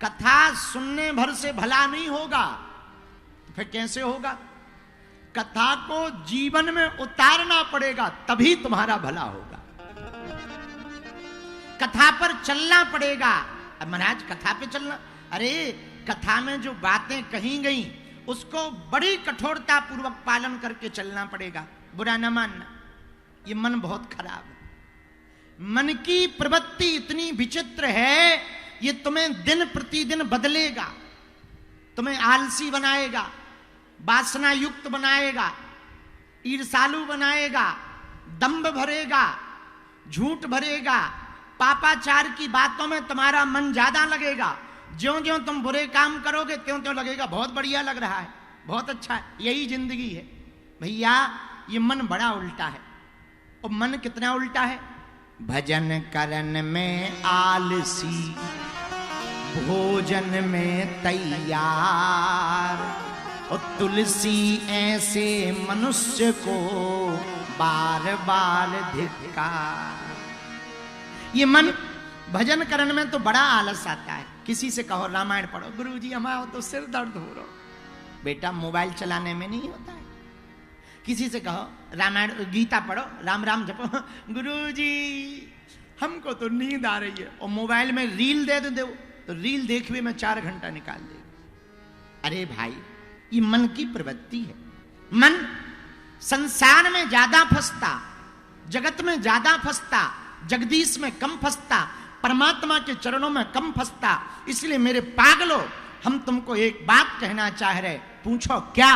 कथा सुनने भर से भला नहीं होगा, तो फिर कैसे होगा? कथा को जीवन में उतारना पड़ेगा, तभी तुम्हारा भला होगा। कथा पर चलना पड़ेगा। अब महाराज कथा पे चलना, अरे कथा में जो बातें कही गई उसको बड़ी कठोरता पूर्वक पालन करके चलना पड़ेगा। बुरा न मानना, ये मन बहुत खराब है। मन की प्रवृत्ति इतनी विचित्र है, ये तुम्हें दिन प्रतिदिन बदलेगा, तुम्हें आलसी बनाएगा, वासना युक्त बनाएगा, ईर्षालु बनाएगा, दंभ भरेगा, झूठ भरेगा, पापाचार की बातों में तुम्हारा मन ज्यादा लगेगा। ज्यों ज्यों तुम बुरे काम करोगे त्यों त्यों लगेगा बहुत बढ़िया लग रहा है, बहुत अच्छा है, यही जिंदगी है। भैया ये मन बड़ा उल्टा है। और मन कितना उल्टा है? भजन करन में आलसी, भोजन में तैयार, और तुलसी ऐसे मनुष्य को बार बार धिक्कार। ये मन भजन करने में तो बड़ा आलस आता है। किसी से कहो रामायण पढ़ो, गुरुजी हमारा तो सिर दर्द हो रहा, बेटा मोबाइल चलाने में नहीं होता है। किसी से कहो रामायण गीता पढ़ो, राम राम जपो, गुरुजी हमको तो नींद आ रही है, और मोबाइल में रील दे दो तो रील देखने में 4 घंटा निकाल देगा। अरे भाई ये मन की प्रवृत्ति है। मन संसार में ज्यादा फंसता, जगत में ज्यादा फंसता, जगदीश में कम फंसता, परमात्मा के चरणों में कम फंसता। इसलिए मेरे पागलों, हम तुमको एक बात कहना चाह रहे, पूछो क्या?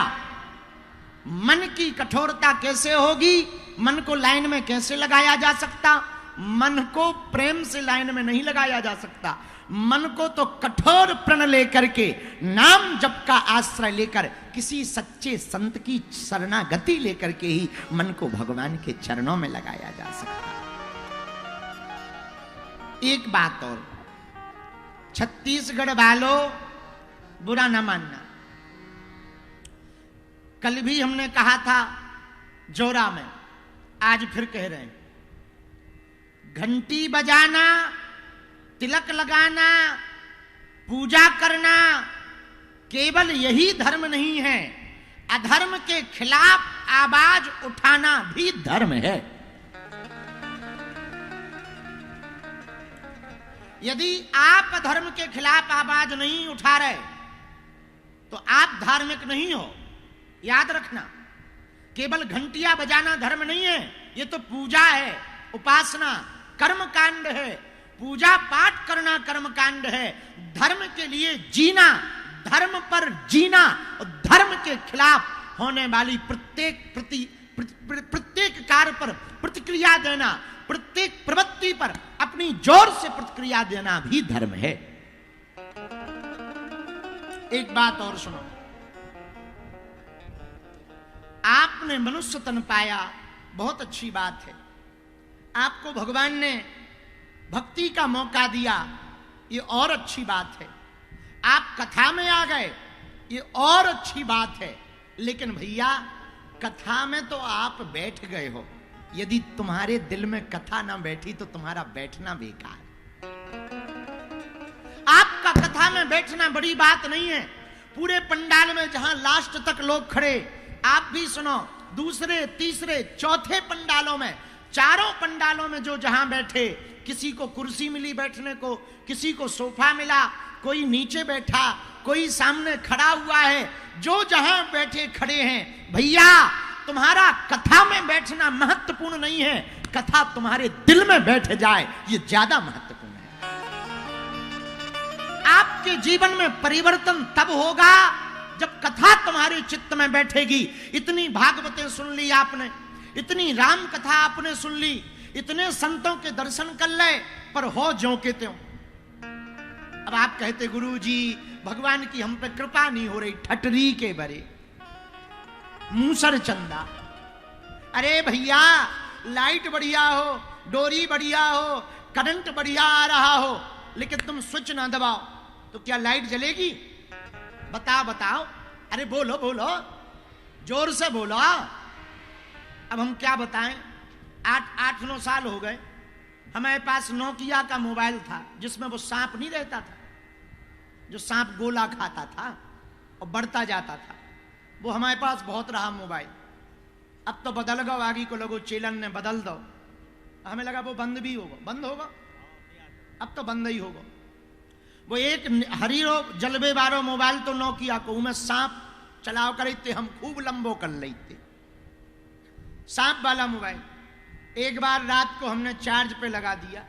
मन की कठोरता कैसे होगी? मन को लाइन में कैसे लगाया जा सकता? मन को प्रेम से लाइन में नहीं लगाया जा सकता। मन को तो कठोर प्रण लेकर के, नाम जप का आश्रय लेकर, किसी सच्चे संत की शरणागति लेकर के ही मन को भगवान के चरणों में लगाया जा सकता। एक बात और, छत्तीसगढ़ वालों बुरा न मानना, कल भी हमने कहा था जोरा में, आज फिर कह रहे हैं, घंटी बजाना, तिलक लगाना, पूजा करना केवल यही धर्म नहीं है, अधर्म के खिलाफ आवाज उठाना भी धर्म है। यदि आप धर्म के खिलाफ आवाज नहीं उठा रहे तो आप धार्मिक नहीं हो। याद रखना, केवल घंटियां बजाना धर्म नहीं है, ये तो पूजा है, उपासना, कर्म कांड है। पूजा पाठ करना कर्म कांड है। धर्म के लिए जीना, धर्म पर जीना, और धर्म के खिलाफ होने वाली प्रत्येक कार्य पर प्रतिक्रिया देना, प्रत्येक प्रवृत्ति पर अपनी जोर से प्रतिक्रिया देना भी धर्म है। एक बात और सुनो, आपने मनुष्य तन पाया, बहुत अच्छी बात है। आपको भगवान ने भक्ति का मौका दिया, ये और अच्छी बात है। आप कथा में आ गए, ये और अच्छी बात है। लेकिन भैया कथा में तो आप बैठ गए हो, यदि तुम्हारे दिल में कथा ना बैठी तो तुम्हारा बैठना बेकार। आपका कथा में बैठना बड़ी बात नहीं है। पूरे पंडाल में जहां लास्ट तक लोग खड़े, आप भी सुनो, दूसरे तीसरे चौथे पंडालों में, चारों पंडालों में जो जहां बैठे, किसी को कुर्सी मिली बैठने को, किसी को सोफा मिला, कोई नीचे बैठा, कोई सामने खड़ा हुआ है, जो जहां बैठे खड़े हैं। भैया तुम्हारा कथा में बैठना महत्वपूर्ण नहीं है, कथा तुम्हारे दिल में बैठ जाए ये ज्यादा महत्वपूर्ण है। आपके जीवन में परिवर्तन तब होगा जब कथा तुम्हारे चित्त में बैठेगी। इतनी भागवतें सुन ली आपने, इतनी राम कथा आपने सुन ली, इतने संतों के दर्शन कर ले, पर हो ज्यों के त्यों। अब आप कहते गुरुजी भगवान की हम पे कृपा नहीं हो रही, ठटरी के बरे, मूसर चंदा। अरे भैया लाइट बढ़िया हो, डोरी बढ़िया हो, करंट बढ़िया आ रहा हो, लेकिन तुम स्विच ना दबाओ तो क्या लाइट जलेगी? बताओ। अरे बोलो बोलो, जोर से बोलो। अब हम क्या बताएं, 8-9 साल हो गए, हमारे पास नोकिया का मोबाइल था जिसमें वो सांप नहीं रहता था, जो सांप गोला खाता था और बढ़ता जाता था, वो हमारे पास बहुत रहा मोबाइल। अब तो बदल गो, आगे को लोगों चेलन ने बदल दो, हमें लगा वो बंद भी होगा, बंद होगा, अब तो बंद ही होगा। वो एक हरीरो जलबे बारो मोबाइल तो नोकिया को में सांप चलाव करे थे, हम खूब लंबो कर लेते सांप वाला मोबाइल। एक बार रात को हमने चार्ज पे लगा दिया,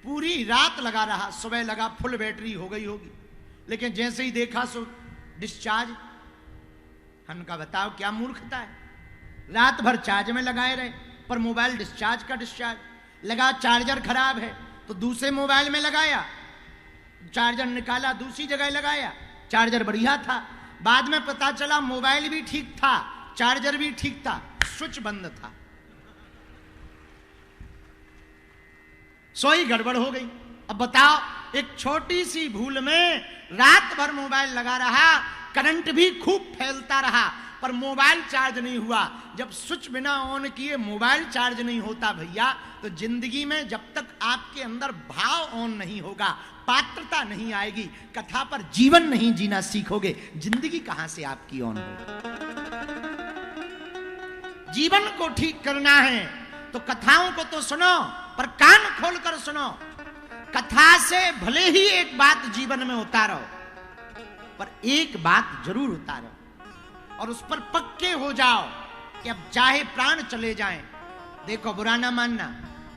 पूरी रात लगा रहा, सुबह लगा फुल बैटरी हो गई होगी, लेकिन जैसे ही देखा सो डिस्चार्ज। हमका बताओ क्या मूर्खता है, रात भर चार्ज में लगाए रहे पर मोबाइल डिस्चार्ज का डिस्चार्ज। लगा चार्जर खराब है तो दूसरे मोबाइल में लगाया, चार्जर निकाला दूसरी जगह लगाया, चार्जर बढ़िया था। बाद में पता चला मोबाइल भी ठीक था, चार्जर भी ठीक था, स्विच बंद था, सोई गड़बड़ हो गई। अब बताओ, एक छोटी सी भूल में रात भर मोबाइल लगा रहा, करंट भी खूब फैलता रहा पर मोबाइल चार्ज नहीं हुआ। जब स्विच बिना ऑन किए मोबाइल चार्ज नहीं होता भैया, तो जिंदगी में जब तक आपके अंदर भाव ऑन नहीं होगा, पात्रता नहीं आएगी, कथा पर जीवन नहीं जीना सीखोगे, जिंदगी कहां से आपकी ऑन होगी। जीवन को ठीक करना है तो कथाओं को तो सुनो, पर कान खोलकर सुनो। कथा से भले ही एक बात जीवन में उतारो, पर एक बात जरूर उतारो और उस पर पक्के हो जाओ कि अब चाहे प्राण चले जाएं। देखो, बुरा ना मानना,